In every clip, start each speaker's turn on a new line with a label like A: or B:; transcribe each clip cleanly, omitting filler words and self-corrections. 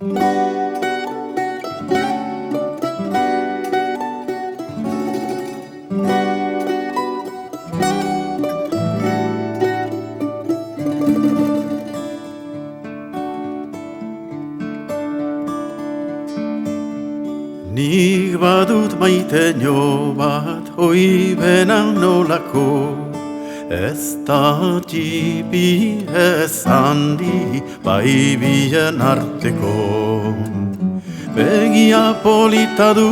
A: Nik badut maiteño bat hoi benan nolako, ez da txipi ez handi bai bien arteko. Begia polita du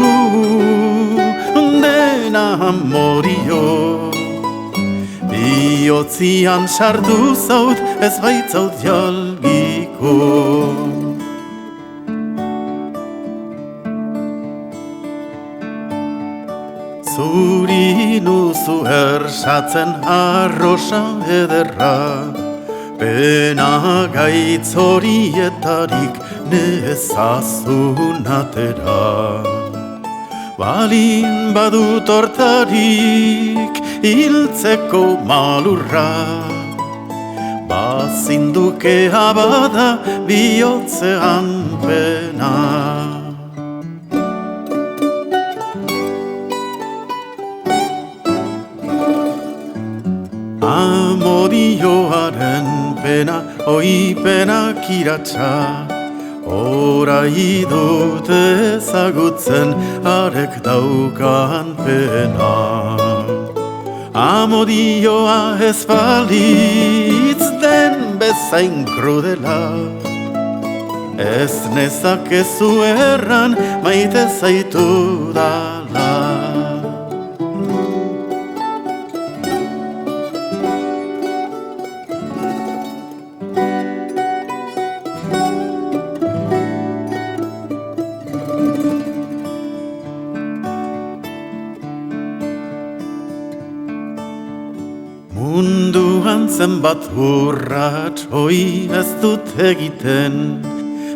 A: dena amorio, bihotzian sartu zaut ez baitzaut jalgiko. Zuri nuzu ersatzen arrosa ederra, pena gaitz horietarik nezazun atera. Balin badut hortarik hiltzeko malurra, bazinduke abada bihotzean pena. Amodioaren pena, oi pena kiratsa, orai dut ezagutzen arek daukan pena. Amodioa ez balitz den bezain krudela, ez nezakezu erran maite zaitu dala. Munduan zenbat urrats hoi ez dut egiten,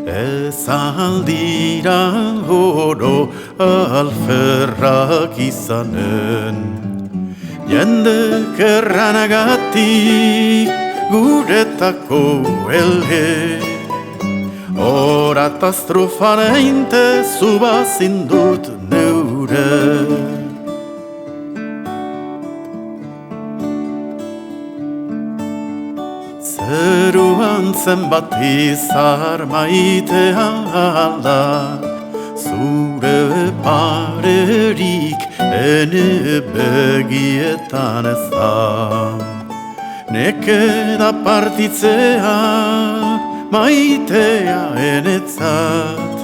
A: ez aldira oro alferrak izanen. Jendek erranagatik guretako elge, orataztrofan einte zubazin dut neure. Zeruan zenbat izar maitea alda, zure parerik ene begietan ez da. Nekeda partitzea maitea enetzat,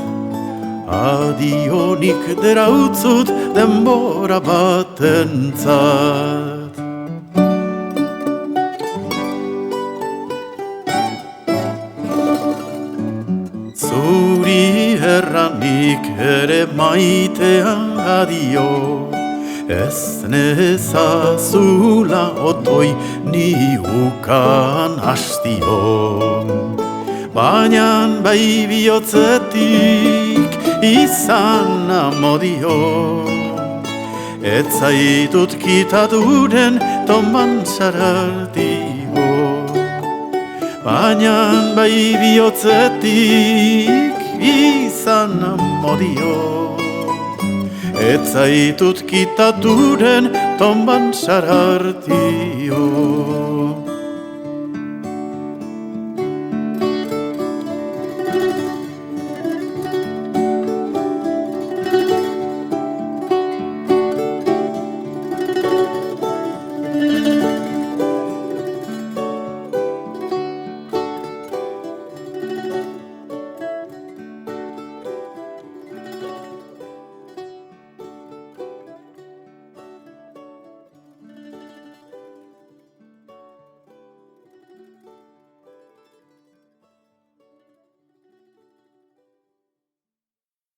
A: adionik derautzut denbora batentzat. Zuri erranik ere maitea adio, ez nezazula otoi ni ukan hastio. Baina bai bihotzetik izan amodio, ez zaitut kitaturen toman sarartio. Baina bai bihotzetik izan amodio, ez zaitut kitaturen tomban sarartio.